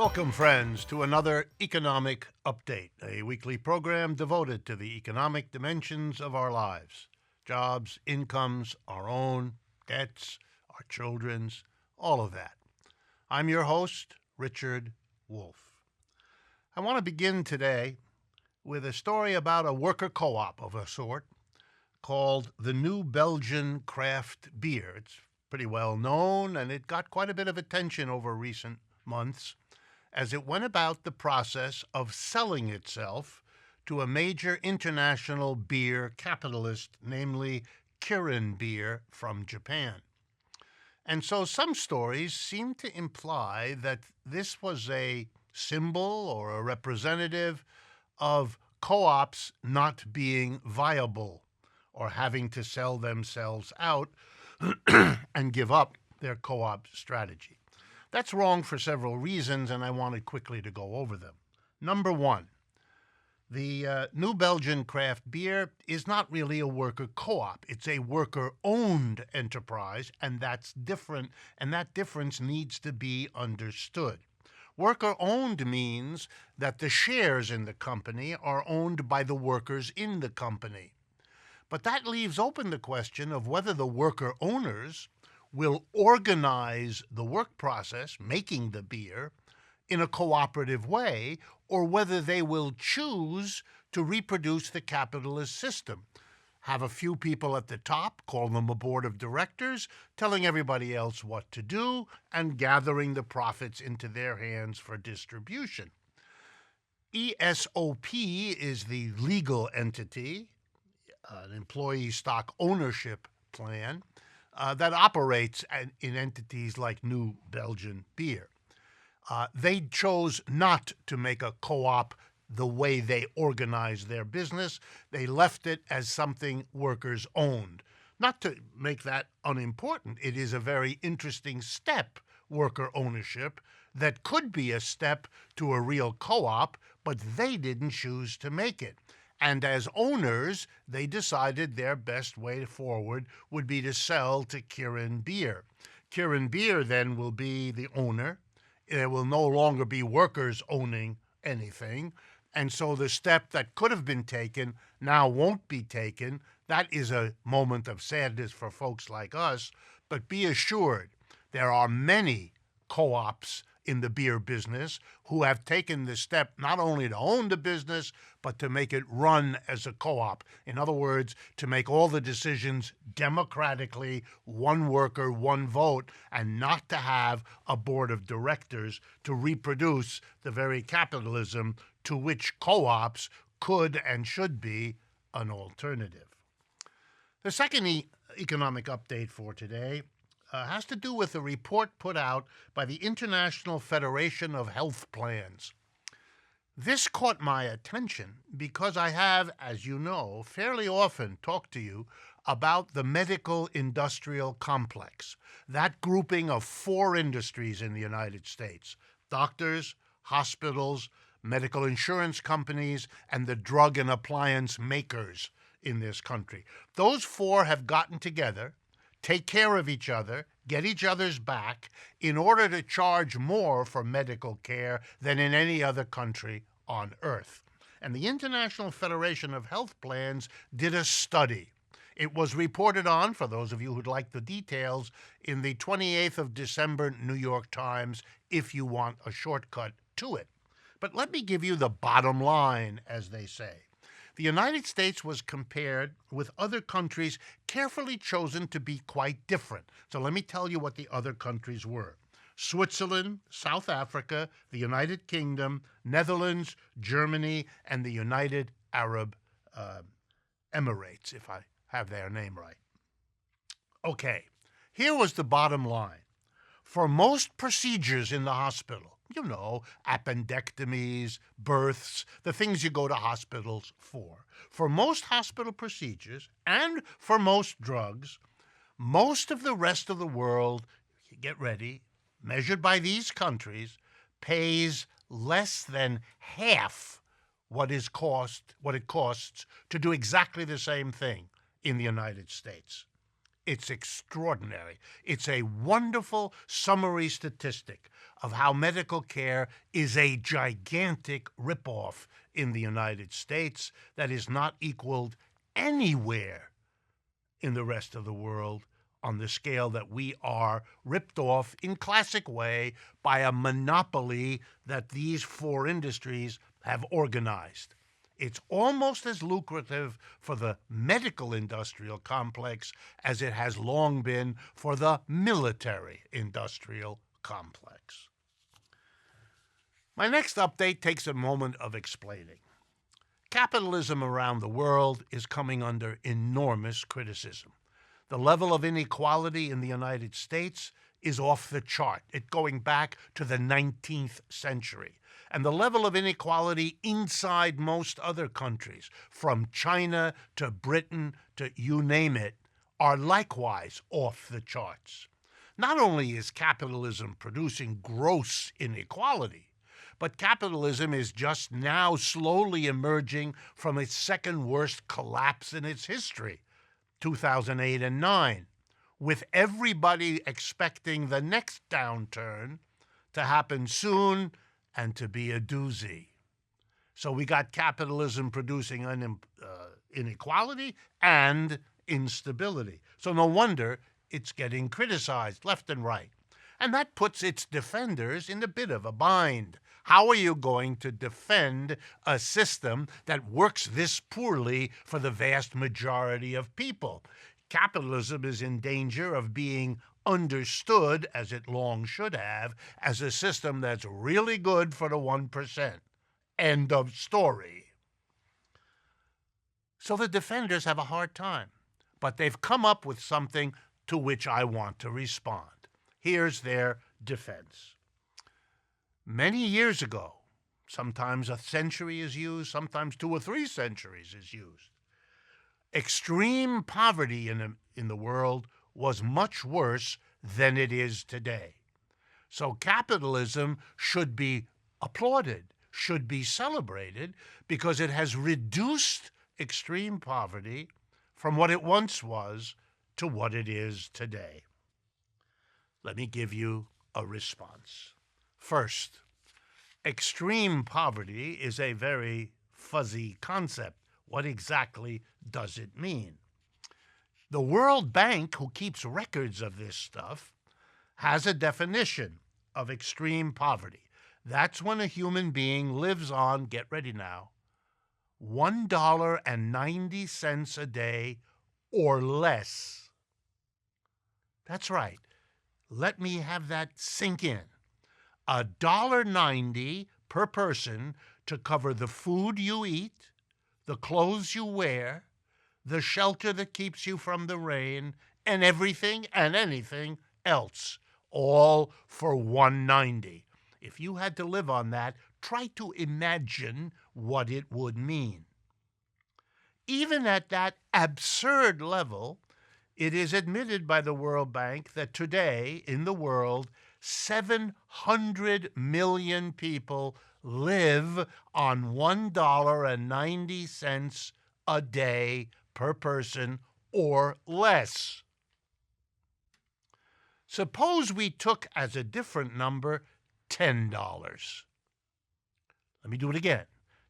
Welcome, friends, to another Economic Update, a weekly program devoted to the economic dimensions of our lives. Jobs, incomes, our own, debts, our children's, all of that. I'm your host, Richard Wolff. I want to begin today with a story about a worker co-op of a sort called the New Belgian Craft Beer. It's pretty well known, and it got quite a bit of attention over recent months as it went about the process of selling itself to a major international beer capitalist, namely Kirin Beer from Japan. And so some stories seem to imply that this was a symbol or a representative of co-ops not being viable or having to sell themselves out and give up their co-op strategy. That's wrong for several reasons, and I wanted quickly to go over them. Number one, the New Belgian Craft Beer is not really a worker co-op. It's a worker-owned enterprise, and that's different, and that difference needs to be understood. Worker-owned means that the shares in the company are owned by the workers in the company. But that leaves open the question of whether the worker owners will organize the work process, making the beer, in a cooperative way, or whether they will choose to reproduce the capitalist system. Have a few people at the top, call them a board of directors, telling everybody else what to do, and gathering the profits into their hands for distribution. ESOP is the legal entity, an employee stock ownership plan, that operates in entities like New Belgian Beer. They chose not to make a co-op the way they organize their business. They left it as something workers owned. Not to make that unimportant, it is a very interesting step, worker ownership, that could be a step to a real co-op, but they didn't choose to make it. And as owners, they decided their best way forward would be to sell to Kirin Beer. Kirin Beer then will be the owner. There will no longer be workers owning anything. And so the step that could have been taken now won't be taken. That is a moment of sadness for folks like us. But be assured, there are many co-ops in the beer business who have taken the step not only to own the business, but to make it run as a co-op. In other words, to make all the decisions democratically, one worker, one vote, and not to have a board of directors to reproduce the very capitalism to which co-ops could and should be an alternative. The second economic update for today has to do with a report put out by the International Federation of Health Plans. This caught my attention because I have, as you know, fairly often talked to you about the medical industrial complex, that grouping of four industries in the United States: doctors, hospitals, medical insurance companies, and the drug and appliance makers in this country. Those four have gotten together, take care of each other, get each other's back in order to charge more for medical care than in any other country on earth. And the International Federation of Health Plans did a study. It was reported on, for those of you who'd like the details, in the 28th of December New York Times, if you want a shortcut to it. But let me give you the bottom line, as they say. The United States was compared with other countries carefully chosen to be quite different. So let me tell you what the other countries were: Switzerland, South Africa, the United Kingdom, Netherlands, Germany, and the United Arab Emirates, if I have their name right. Okay, here was the bottom line. For most procedures in the hospital, appendectomies, births, the things you go to hospitals for. For most hospital procedures and for most drugs, most of the rest of the world, get ready, measured by these countries, pays less than half what it costs to do exactly the same thing in the United States. It's extraordinary. It's a wonderful summary statistic of how medical care is a gigantic ripoff in the United States that is not equaled anywhere in the rest of the world on the scale that we are ripped off in classic way by a monopoly that these four industries have organized. It's almost as lucrative for the medical industrial complex as it has long been for the military industrial complex. My next update takes a moment of explaining. Capitalism around the world is coming under enormous criticism. The level of inequality in the United States is off the chart. It's going back to the 19th century. And the level of inequality inside most other countries, from China to Britain to you name it, are likewise off the charts. Not only is capitalism producing gross inequality, but capitalism is just now slowly emerging from its second worst collapse in its history, 2008 and 9, with everybody expecting the next downturn to happen soon and to be a doozy. So we got capitalism producing inequality and instability. So no wonder it's getting criticized left and right. And that puts its defenders in a bit of a bind. How are you going to defend a system that works this poorly for the vast majority of people? Capitalism is in danger of being understood, as it long should have, as a system that's really good for the 1%. End of story. So the defenders have a hard time, but they've come up with something to which I want to respond. Here's their defense. Many years ago, sometimes a century is used, sometimes 2 or 3 centuries is used, extreme poverty in the world was much worse than it is today. So capitalism should be applauded, should be celebrated, because it has reduced extreme poverty from what it once was to what it is today. Let me give you a response. First, extreme poverty is a very fuzzy concept. What exactly does it mean? The World Bank, who keeps records of this stuff, has a definition of extreme poverty. That's when a human being lives on, get ready now, $1.90 a day or less. That's right. Let me have that sink in. $1.90 per person to cover the food you eat, the clothes you wear, the shelter that keeps you from the rain, and everything and anything else, all for $1.90. If you had to live on that, try to imagine what it would mean. Even at that absurd level, it is admitted by the World Bank that today in the world, 700 million people live on $1.90 a day per person or less. Suppose we took as a different number $10. Let me do it again.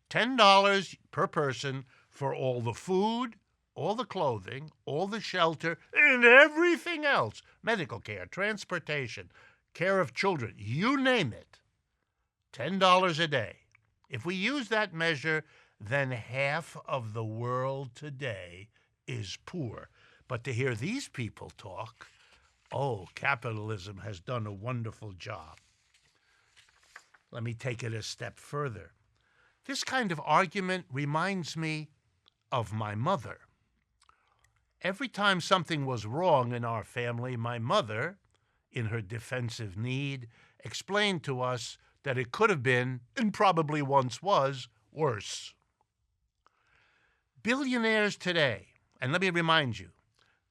$10 per person for all the food, all the clothing, all the shelter, and everything else. Medical care, transportation, care of children, you name it. $10 a day. If we use that measure, then half of the world today is poor. But to hear these people talk, oh, capitalism has done a wonderful job. Let me take it a step further. This kind of argument reminds me of my mother. Every time something was wrong in our family, my mother, in her defensive need, explained to us that it could have been, and probably once was, worse. Billionaires today, and let me remind you,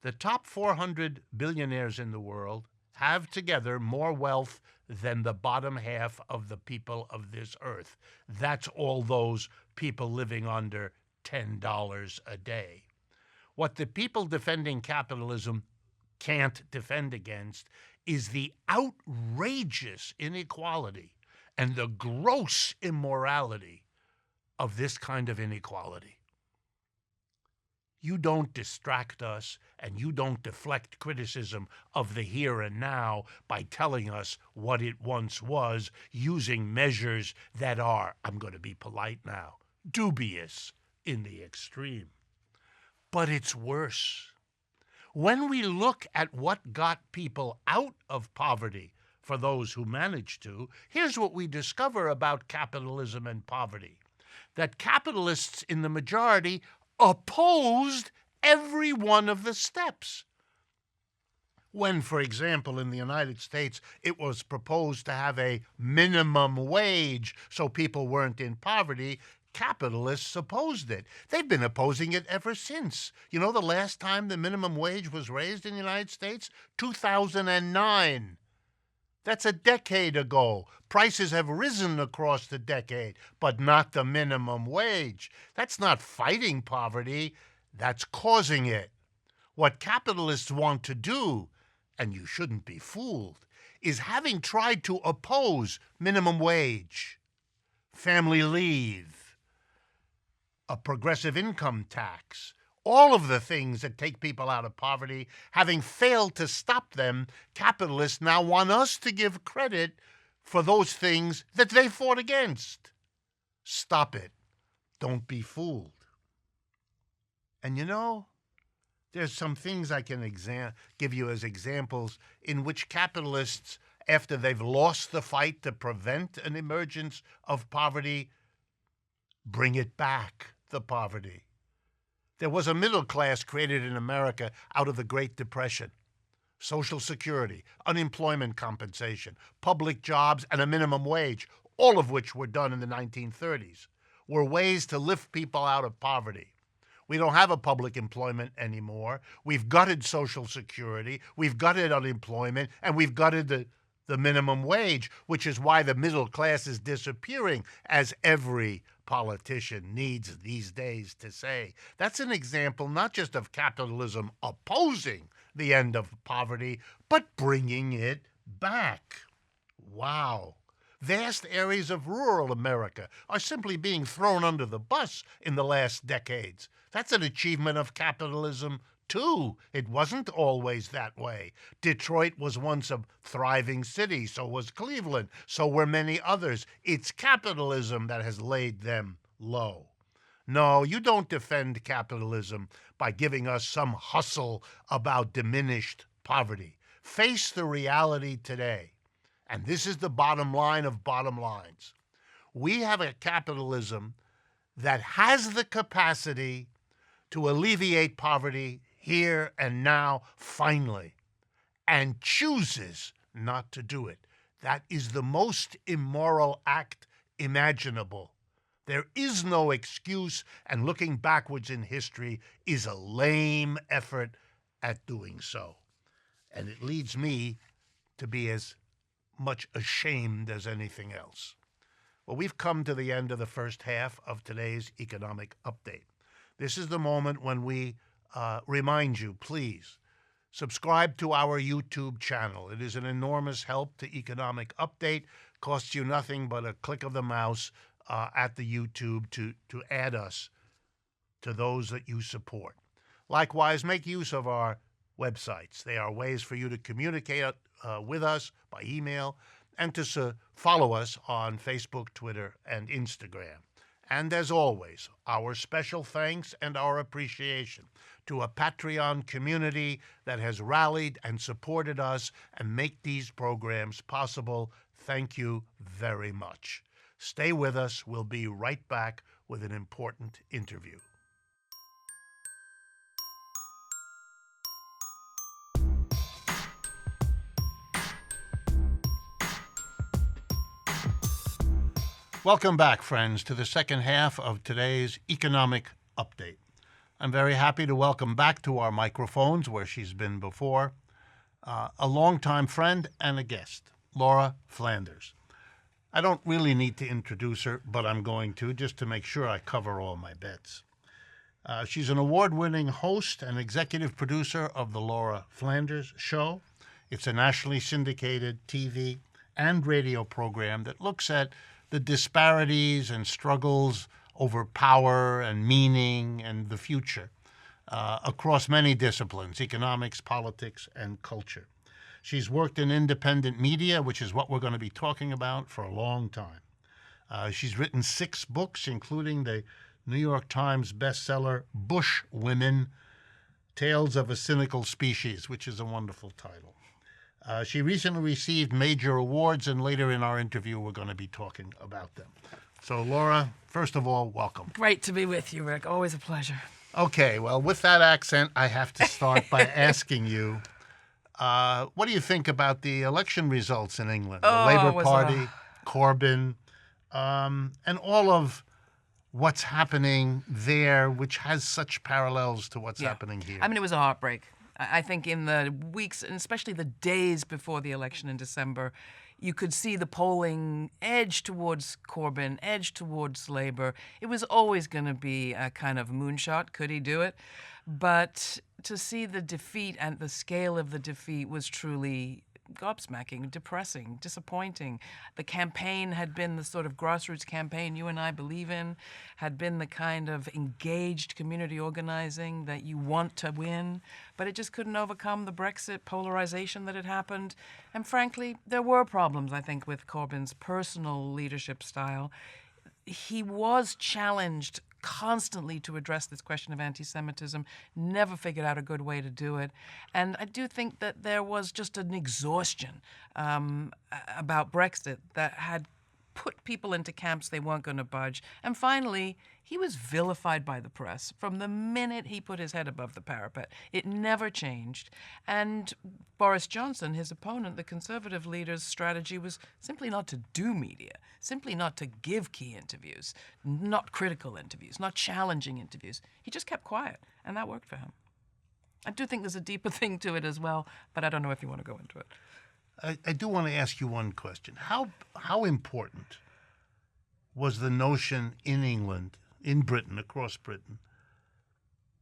the top 400 billionaires in the world have together more wealth than the bottom half of the people of this earth. That's all those people living under $10 a day. What the people defending capitalism can't defend against is the outrageous inequality and the gross immorality of this kind of inequality. You don't distract us and you don't deflect criticism of the here and now by telling us what it once was using measures that are, I'm going to be polite now, dubious in the extreme. But it's worse. When we look at what got people out of poverty, for those who managed to, here's what we discover about capitalism and poverty. That capitalists in the majority opposed every one of the steps. When, for example, in the United States, it was proposed to have a minimum wage so people weren't in poverty, capitalists opposed it. They've been opposing it ever since. You know, the last time the minimum wage was raised in the United States? 2009. That's a decade ago. Prices have risen across the decade, but not the minimum wage. That's not fighting poverty, that's causing it. What capitalists want to do, and you shouldn't be fooled, is having tried to oppose minimum wage, family leave, a progressive income tax, all of the things that take people out of poverty, having failed to stop them, capitalists now want us to give credit for those things that they fought against. Stop it. Don't be fooled. And you know, there's some things I can give you as examples in which capitalists, after they've lost the fight to prevent an emergence of poverty, bring it back, the poverty. There was a middle class created in America out of the Great Depression. Social Security, unemployment compensation, public jobs, and a minimum wage, all of which were done in the 1930s, were ways to lift people out of poverty. We don't have a public employment anymore. We've gutted Social Security, we've gutted unemployment, and we've gutted the minimum wage, which is why the middle class is disappearing, as every politician needs these days to say. That's an example not just of capitalism opposing the end of poverty, but bringing it back. Wow. Vast areas of rural America are simply being thrown under the bus in the last decades. That's an achievement of capitalism, too. It wasn't always that way. Detroit was once a thriving city, so was Cleveland, so were many others. It's capitalism that has laid them low. No, you don't defend capitalism by giving us some hustle about diminished poverty. Face the reality today. And this is the bottom line of bottom lines. We have a capitalism that has the capacity to alleviate poverty here and now, finally, and chooses not to do it. That is the most immoral act imaginable. There is no excuse, and looking backwards in history is a lame effort at doing so. And it leads me to be as much ashamed as anything else. Well, we've come to the end of the first half of today's economic update. This is the moment when we remind you, please, subscribe to our YouTube channel. It is an enormous help to Economic Update. Costs you nothing but a click of the mouse at the YouTube to add us to those that you support. Likewise, make use of our websites. They are ways for you to communicate with us by email and to follow us on Facebook, Twitter, and Instagram. And as always, our special thanks and our appreciation to a Patreon community that has rallied and supported us and make these programs possible. Thank you very much. Stay with us. We'll be right back with an important interview. Welcome back, friends, to the second half of today's Economic Update. I'm very happy to welcome back to our microphones, where she's been before, a longtime friend and a guest, Laura Flanders. I don't really need to introduce her, but I'm going to, just to make sure I cover all my bets. She's an award-winning host and executive producer of the Laura Flanders Show. It's a nationally syndicated TV and radio program that looks at the disparities and struggles over power and meaning and the future across many disciplines: economics, politics, and culture. She's worked in independent media, which is what we're going to be talking about, for a long time. She's written 6 books, including the New York Times bestseller, Bush Women, Tales of a Cynical Species, which is a wonderful title. She recently received major awards, and later in our interview, we're going to be talking about them. So, Laura, first of all, welcome. Great to be with you, Rick. Always a pleasure. Okay, well, with that accent, I have to start by asking you, what do you think about the election results in England? The Labour Party, Corbyn, and all of what's happening there, which has such parallels to what's happening here. I mean, it was a heartbreak. I think in the weeks, and especially the days before the election in December, you could see the polling edge towards Corbyn, edge towards Labour. It was always going to be a kind of moonshot. Could he do it? But to see the defeat and the scale of the defeat was truly gobsmacking, depressing, disappointing. The campaign had been the sort of grassroots campaign you and I believe in, had been the kind of engaged community organizing that you want to win, but it just couldn't overcome the Brexit polarization that had happened. And frankly, there were problems, I think, with Corbyn's personal leadership style. He was challenged constantly to address this question of anti-Semitism, never figured out a good way to do it. And I do think that there was just an exhaustion about Brexit that had put people into camps they weren't going to budge. And finally, he was vilified by the press from the minute he put his head above the parapet. It never changed. And Boris Johnson, his opponent, the Conservative leader's strategy was simply not to do media, simply not to give key interviews, not critical interviews, not challenging interviews. He just kept quiet, and that worked for him. I do think there's a deeper thing to it as well, but I don't know if you want to go into it. I do want to ask you one question. How important was the notion in England, in Britain, across Britain,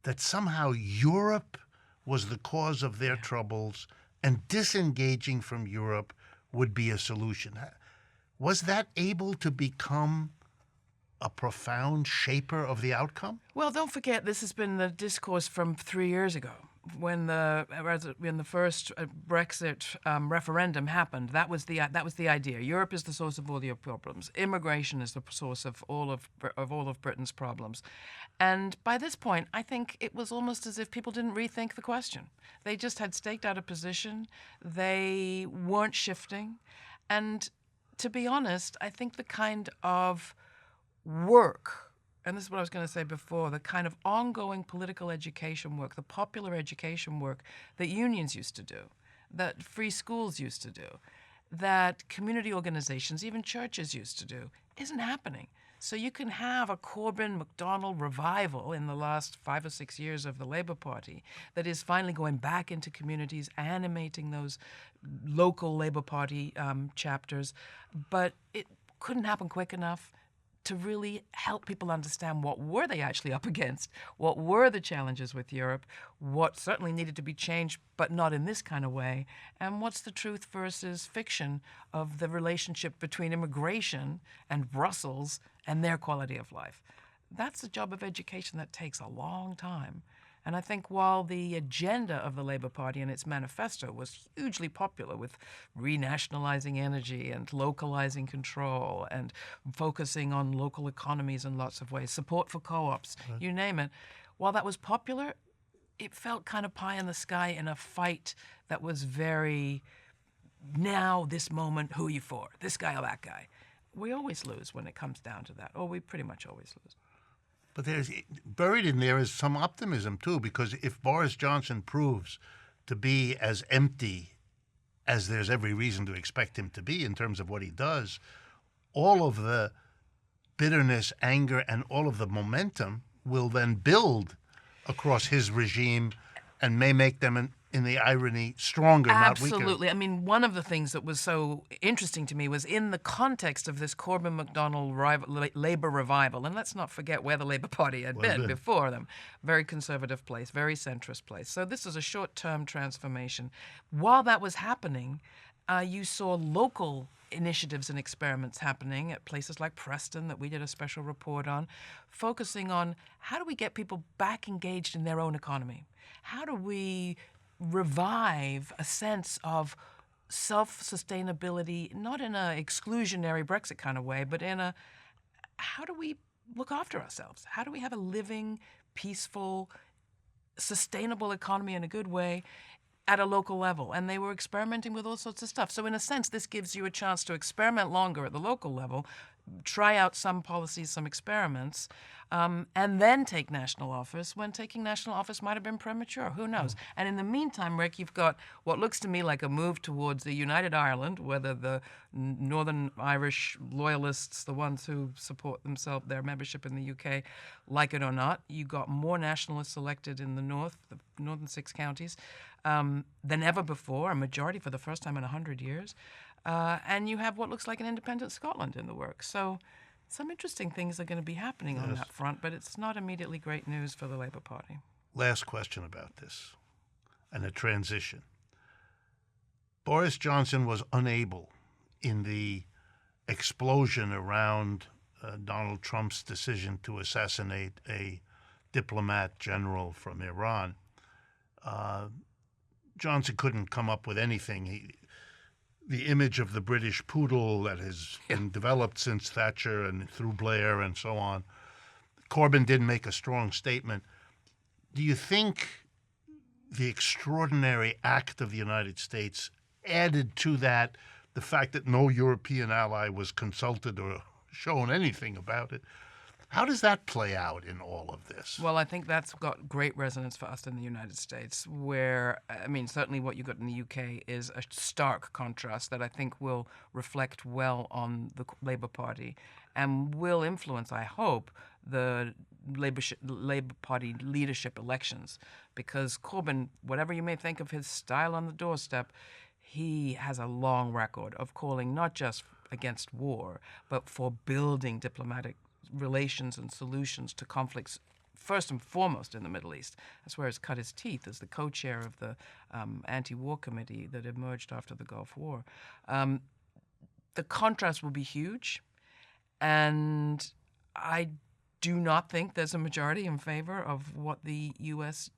that somehow Europe was the cause of their troubles and disengaging from Europe would be a solution? Was that able to become a profound shaper of the outcome? Well, don't forget, this has been the discourse from 3 years ago. When the first Brexit referendum happened, that was the idea. Europe is the source of all your problems. Immigration is the source of all of Britain's problems. And by this point, I think it was almost as if people didn't rethink the question. They just had staked out a position. They weren't shifting. And to be honest, I think the kind of work, and this is what I was going to say before, the kind of ongoing political education work, the popular education work that unions used to do, that free schools used to do, that community organizations, even churches used to do, isn't happening. So you can have a Corbyn-McDonnell revival in the last 5 or 6 years of the Labour Party that is finally going back into communities, animating those local Labour Party chapters, but it couldn't happen quick enough to really help people understand what were they actually up against, what were the challenges with Europe, what certainly needed to be changed, but not in this kind of way, and what's the truth versus fiction of the relationship between immigration and Brussels and their quality of life. That's a job of education that takes a long time. And I think while the agenda of the Labour Party and its manifesto was hugely popular, with renationalizing energy and localizing control and focusing on local economies in lots of ways, support for co-ops, you name it, while that was popular, it felt kind of pie in the sky in a fight that was very, now, this moment, who are you for? This guy or that guy? We always lose when it comes down to that, or we pretty much always lose. But there's buried in there is some optimism, too, because if Boris Johnson proves to be as empty as there's every reason to expect him to be in terms of what he does, all of the bitterness, anger, and all of the momentum will then build across his regime and may make them in the irony stronger, not weaker. Absolutely. I mean, one of the things that was so interesting to me was in the context of this Corbyn-MacDonald Labour revival, and let's not forget where the Labour Party had been before them. Very conservative place, very centrist place. So this is a short-term transformation. While that was happening, you saw local initiatives and experiments happening at places like Preston that we did a special report on, focusing on how do we get people back engaged in their own economy? How do we revive a sense of self-sustainability, not in an exclusionary Brexit kind of way, but in a how do we look after ourselves? How do we have a living, peaceful, sustainable economy in a good way at a local level? And they were experimenting with all sorts of stuff. So in a sense, this gives you a chance to experiment longer at the local level, try out some policies, some experiments, and then take national office when taking national office might have been premature. Who knows? And in the meantime, Rick, you've got what looks to me like a move towards the United Ireland, whether the Northern Irish loyalists, the ones who support themselves, their membership in the UK, like it or not. You got more nationalists elected in the north, the northern 6 counties, than ever before, a majority for the first time in 100 years. And you have what looks like an independent Scotland in the works. So some interesting things are going to be happening on that front, but it's not immediately great news for the Labour Party. Last question about this and the transition. Boris Johnson was unable in the explosion around Donald Trump's decision to assassinate a diplomat general from Iran. Johnson couldn't come up with anything. The image of the British poodle that has been developed since Thatcher and through Blair and so on. Corbyn didn't make a strong statement. Do you think the extraordinary act of the United States added to that the fact that no European ally was consulted or shown anything about it? How does that play out in all of this? Well, I think that's got great resonance for us in the United States, where, I mean, certainly what you got in the UK is a stark contrast that I think will reflect well on the Labour Party and will influence, I hope, the Labour Party leadership elections. Because Corbyn, whatever you may think of his style on the doorstep, he has a long record of calling not just against war, but for building diplomatic relations and solutions to conflicts, first and foremost in the Middle East. That's where he's cut his teeth as the co-chair of the anti-war committee that emerged after the Gulf War. The contrast will be huge, and I do not think there's a majority in favor of what the U.S.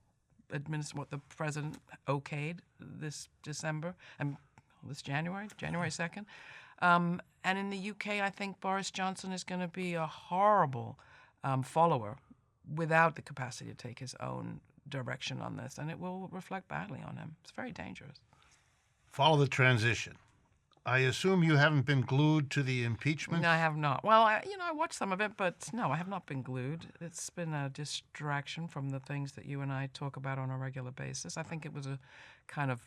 what the president okayed this December and this January 2nd. And in the UK, I think Boris Johnson is going to be a horrible follower without the capacity to take his own direction on this, and it will reflect badly on him. It's very dangerous. Follow the transition. I assume you haven't been glued to the impeachment? No, I have not. Well, I watched some of it, but no, I have not been glued. It's been a distraction from the things that you and I talk about on a regular basis. I think it was a kind of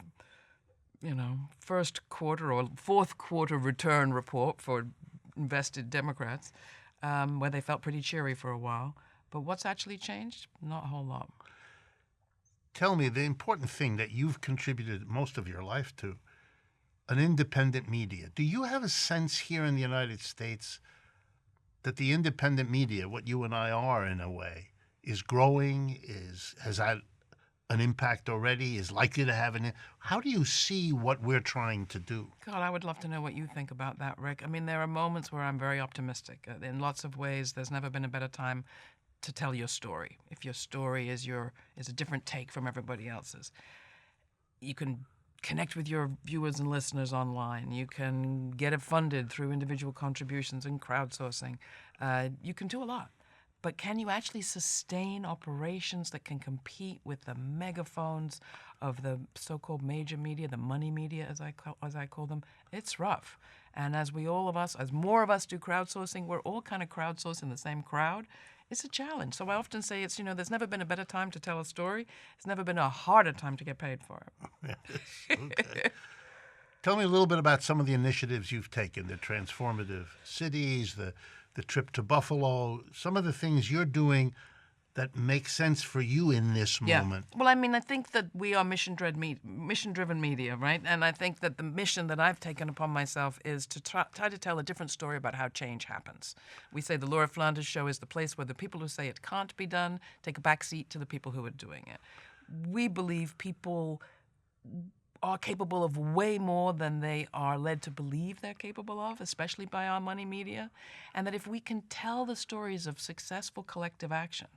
first quarter or fourth quarter return report for invested Democrats, where they felt pretty cheery for a while. But what's actually changed? Not a whole lot. Tell me the important thing that you've contributed most of your life to, an independent media. Do you have a sense here in the United States that the independent media, what you and I are in a way, is growing, has had an impact already, is likely to have an... How do you see what we're trying to do? God, I would love to know what you think about that, Rick. I mean, there are moments where I'm very optimistic. In lots of ways, there's never been a better time to tell your story. If your story is a different take from everybody else's. You can connect with your viewers and listeners online. You can get it funded through individual contributions and crowdsourcing. You can do a lot. But can you actually sustain operations that can compete with the megaphones of the so-called major media, the money media, as I call them? It's rough. And as more of us do crowdsourcing, we're all kind of crowdsourcing the same crowd. It's a challenge. So I often say there's never been a better time to tell a story. It's never been a harder time to get paid for it. Yes. Okay. Tell me a little bit about some of the initiatives you've taken, the transformative cities, the trip to Buffalo, some of the things you're doing that make sense for you in this moment? Well, I mean, I think that we are mission-driven media, right? And I think that the mission that I've taken upon myself is to try to tell a different story about how change happens. We say the Laura Flanders show is the place where the people who say it can't be done take a back seat to the people who are doing it. We believe people are capable of way more than they are led to believe they're capable of, especially by our money media, and that if we can tell the stories of successful collective action,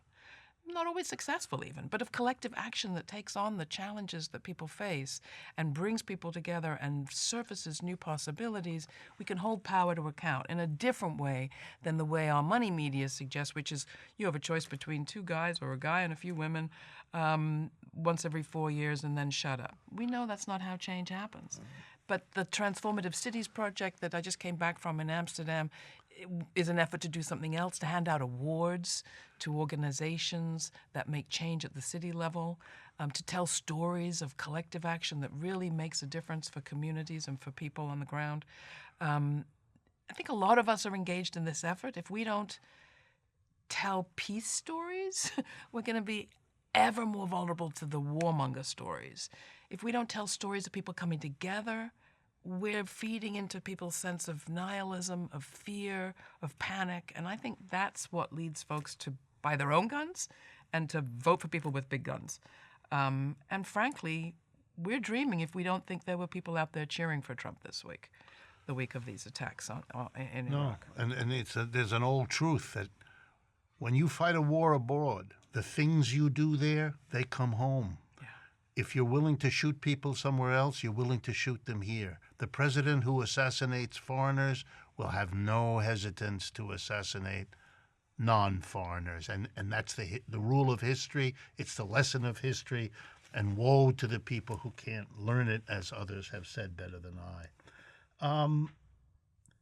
not always successful even, but of collective action that takes on the challenges that people face and brings people together and surfaces new possibilities, we can hold power to account in a different way than the way our money media suggests, which is you have a choice between two guys or a guy and a few women once every 4 years and then shut up. We know that's not how change happens. But the Transformative Cities project that I just came back from in Amsterdam is an effort to do something else, to hand out awards to organizations that make change at the city level, to tell stories of collective action that really makes a difference for communities and for people on the ground. I think a lot of us are engaged in this effort. If we don't tell peace stories, we're going to be ever more vulnerable to the warmonger stories. If we don't tell stories of people coming together, we're feeding into people's sense of nihilism, of fear, of panic, and I think that's what leads folks to buy their own guns and to vote for people with big guns. And frankly, we're dreaming if we don't think there were people out there cheering for Trump this week, the week of these attacks in Iraq. And there's an old truth that when you fight a war abroad, the things you do there, they come home. If you're willing to shoot people somewhere else, you're willing to shoot them here. The president who assassinates foreigners will have no hesitance to assassinate non-foreigners. And that's the rule of history. It's the lesson of history. And woe to the people who can't learn it, as others have said better than I.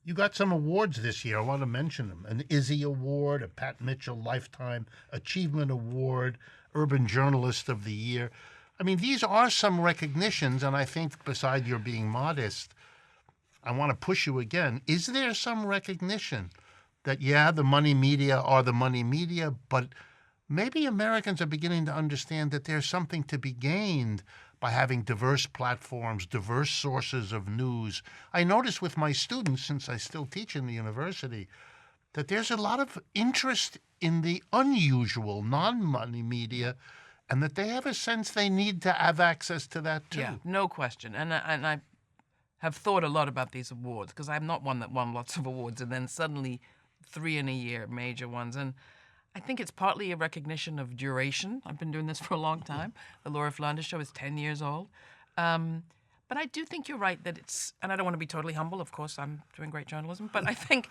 You got some awards this year. I want to mention them. An Izzy Award, a Pat Mitchell Lifetime Achievement Award, Urban Journalist of the Year. I mean, these are some recognitions, and I think beside your being modest, I want to push you again. Is there some recognition that, yeah, the money media are the money media, but maybe Americans are beginning to understand that there's something to be gained by having diverse platforms, diverse sources of news? I notice with my students, since I still teach in the university, that there's a lot of interest in the unusual, non-money media, and that they have a sense they need to have access to that too. Yeah, no question. And I have thought a lot about these awards because I'm not one that won lots of awards and then suddenly 3 in a year, major ones. And I think it's partly a recognition of duration. I've been doing this for a long time. The Laura Flanders show is 10 years old. But I do think you're right that it's, and I don't want to be totally humble, of course, I'm doing great journalism, but I think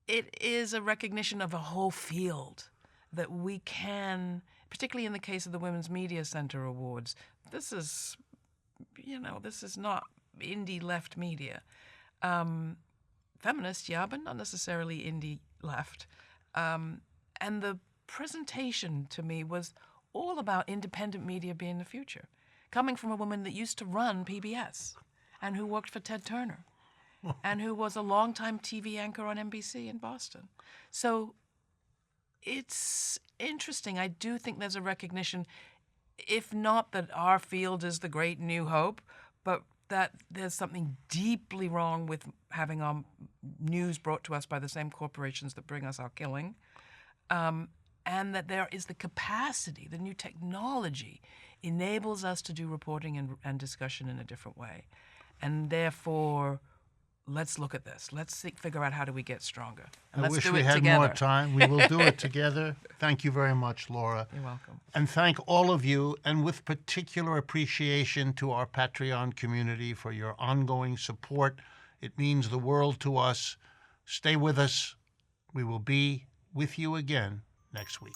it is a recognition of a whole field that we can, particularly in the case of the Women's Media Center Awards, this is not indie left media. Feminist, yeah, but not necessarily indie left. And the presentation to me was all about independent media being the future, coming from a woman that used to run PBS and who worked for Ted Turner and who was a longtime TV anchor on NBC in Boston. So it's interesting. I do think there's a recognition, if not that our field is the great new hope, but that there's something deeply wrong with having our news brought to us by the same corporations that bring us our killing, and that there is the capacity, the new technology enables us to do reporting and discussion in a different way. And therefore, let's look at this. Let's figure out how do we get stronger. And I let's wish do we it had together. more time. We will do it together. Thank you very much, Laura. You're welcome. And thank all of you, and with particular appreciation to our Patreon community for your ongoing support. It means the world to us. Stay with us. We will be with you again next week.